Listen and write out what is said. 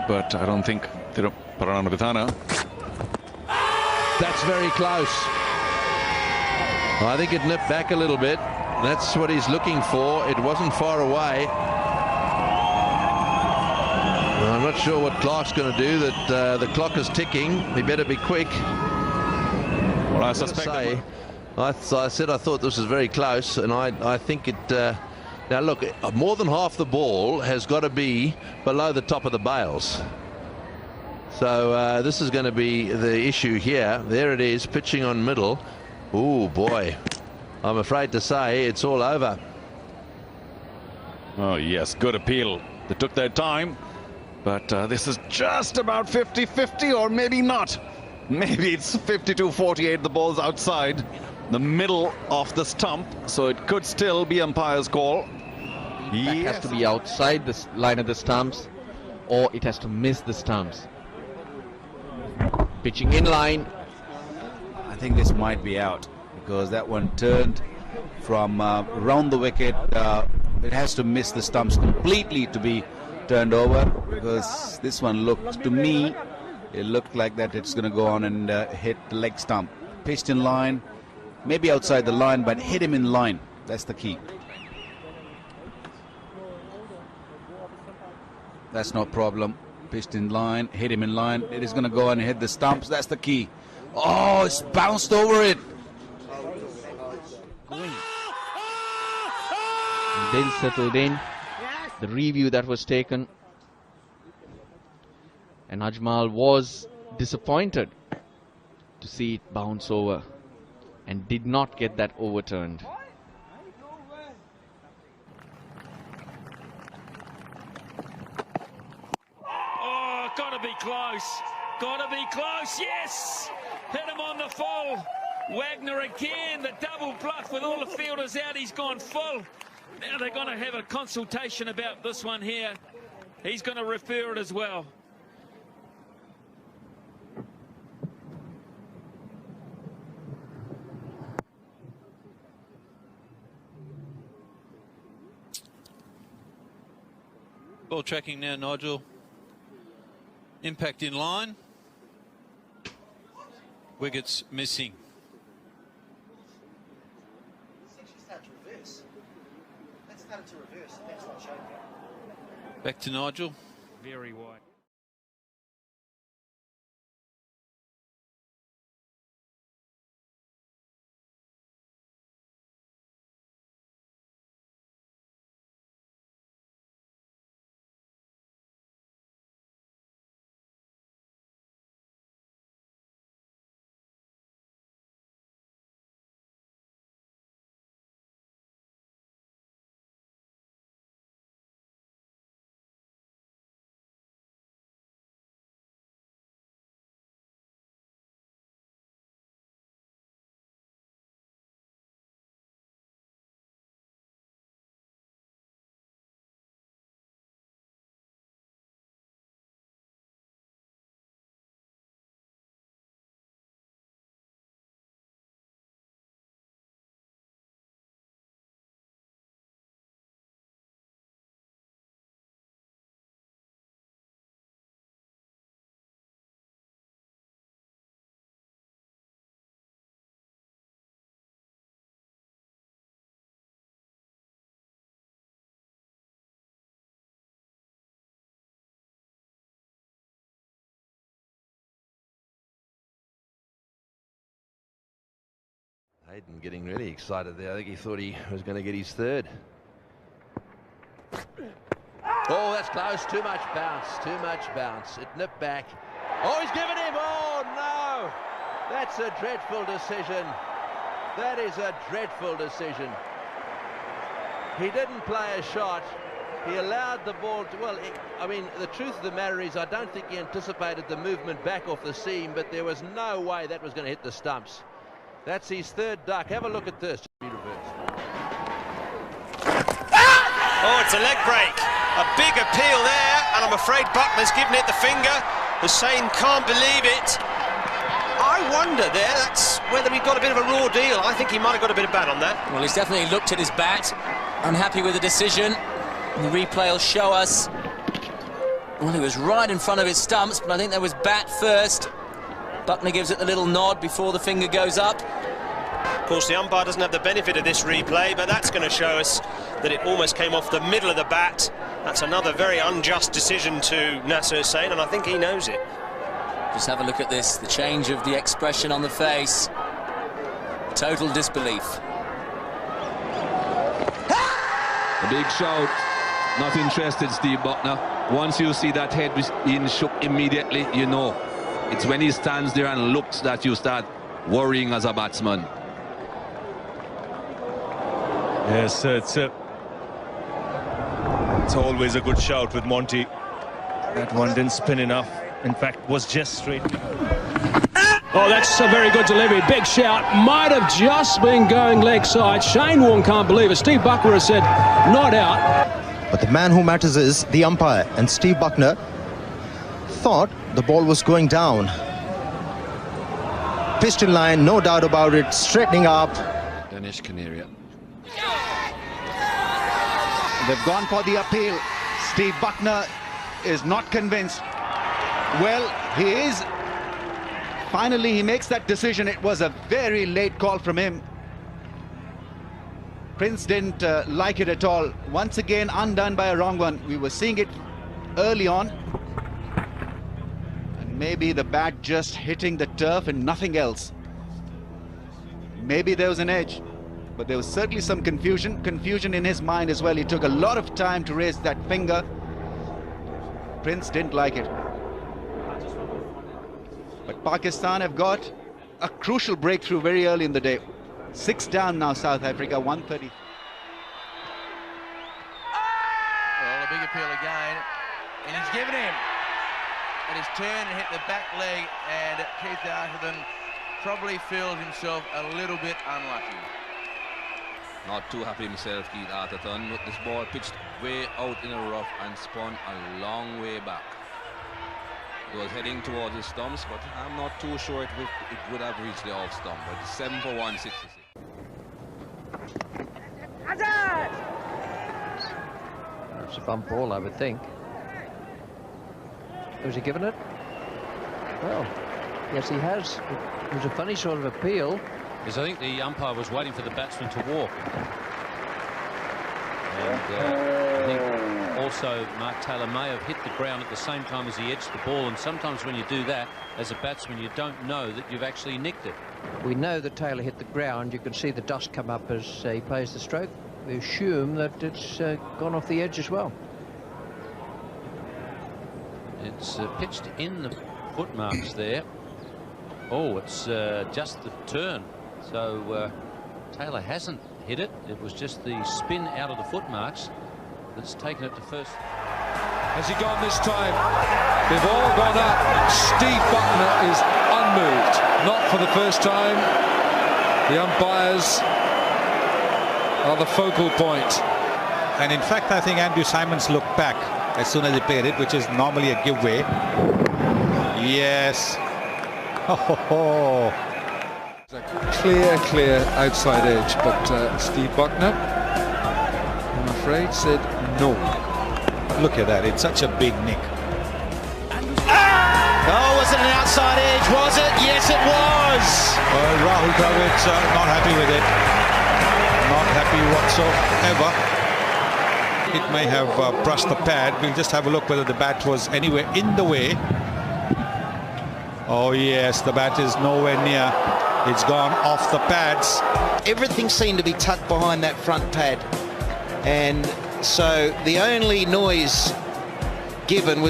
but I don't think Paranavithana. That's very close. I think it nipped back a little bit. That's what he's looking for. It wasn't far away. I'm not sure what Clark's going to do. That the clock is ticking. He better be quick. Well, I suspect. I said I thought this was very close, and I think it. Now look, more than half the ball has got to be below the top of the bails. So this is going to be the issue here. There it is, pitching on middle. Oh boy, I'm afraid to say it's all over. Oh yes, good appeal. They took their time, but this is just about 50-50, or maybe not. Maybe it's 52-48. The ball's outside the middle of the stump, so it could still be umpire's call. It has to be outside the line of the stumps, or it has to miss the stumps. Pitching in line. I think this might be out, because that one turned from round the wicket. It has to miss the stumps completely to be turned over, because this one looked, to me, it looked like that it's going to go on and hit the leg stump. Pitched in line, maybe outside the line, but hit him in line. That's the key. That's no problem. Pitched in line, hit him in line. It is going to go on and hit the stumps. That's the key. Oh, it's bounced over it. And then settled in. The review that was taken. And Ajmal was disappointed to see it bounce over and did not get that overturned. Oh, gotta be close. Gotta be close. Yes! Hit him on the full. Wagner again, the double bluff with all the fielders out. He's gone full. Now they're going to have a consultation about this one here. He's going to refer it as well. Ball tracking now, Nigel. Impact in line. Wickets missing. Back to Nigel. Very wide. Hayden getting really excited there. I think he thought he was going to get his third. Oh, that's close. Too much bounce. Too much bounce. It nipped back. Oh, he's given him. Oh, no. That's a dreadful decision. That is a dreadful decision. He didn't play a shot. He allowed the ball to, well, I mean, the truth of the matter is I don't think he anticipated the movement back off the seam, but there was no way that was going to hit the stumps. That's his third duck. Have a look at this. Oh, it's a leg break. A big appeal there, and I'm afraid Buckner's given it the finger. Hussain can't believe it. I wonder there, that's whether he got a bit of a raw deal. I think he might have got a bit of bat on that. Well, he's definitely looked at his bat. Unhappy with the decision. The replay will show us Well, he was right in front of his stumps, but I think there was bat first. Buckner gives it the little nod before the finger goes up. Of course, the umpire doesn't have the benefit of this replay, but that's going to show us that it almost came off the middle of the bat. That's another very unjust decision to Nasser Hussain, and I think he knows it. Just have a look at this, the change of the expression on the face. Total disbelief. A big shout. Not interested, Steve Buckner. Once you see that head being shook immediately, you know. It's when he stands there and looks that you start worrying as a batsman. Yes, it's always a good shout with Monty. That one didn't spin enough. In fact, was just straight. Oh, that's a very good delivery. Big shout. Might have just been going leg side. Shane Warne can't believe it. Steve Buckner has said not out. But the man who matters is the umpire. And Steve Buckner thought the ball was going down. Piston line, no doubt about it. Straightening up. Danish Canaria. They've gone for the appeal. Steve Buckner is not convinced. Well, he is. Finally, he makes that decision. It was a very late call from him. Prince didn't like it at all. Once again, undone by a wrong one. We were seeing it early on. And maybe the bat just hitting the turf and nothing else. Maybe there was an edge. But there was certainly some confusion in his mind as well. He took a lot of time to raise that finger. Prince didn't like it. But Pakistan have got a crucial breakthrough very early in the day. 6 down now, South Africa, 130. Well, a big appeal again. And he's given him. And he's turned and hit the back leg. And Keith Atherton probably feels himself a little bit unlucky. Not too happy himself, Keith Atherton, but this ball pitched way out in the rough and spun a long way back. It was heading towards the stumps, but I'm not too sure it would have reached the off stump. But it's 7 for 166. That's a bump ball, I would think. Was he given it? Well, yes, he has. It was a funny sort of appeal. Because I think the umpire was waiting for the batsman to walk. And I think also Mark Taylor may have hit the ground at the same time as he edged the ball, and sometimes when you do that as a batsman you don't know that you've actually nicked it. We know that Taylor hit the ground. You can see the dust come up as he plays the stroke. We assume that it's gone off the edge as well. It's pitched in the footmarks there. Oh, it's just the turn. So Taylor hasn't hit it. It was just the spin out of the footmarks that's taken it to first. Has he gone this time? They've all gone up. Steve Buckner is unmoved. Not for the first time. The umpires are the focal point. And in fact, I think Andrew Simons looked back as soon as he played it, which is normally a giveaway. Yes. Oh. Clear outside edge, but Steve Buckner, I'm afraid, said no. Look at that, it's such a big nick. Oh, was it an outside edge? Was it? Yes, it was. Rahul Dravid not happy with it. Not happy whatsoever. It may have brushed the pad. We'll just have a look whether the bat was anywhere in the way. Oh yes, the bat is nowhere near. It's gone off the pads. Everything seemed to be tucked behind that front pad. And so the only noise given was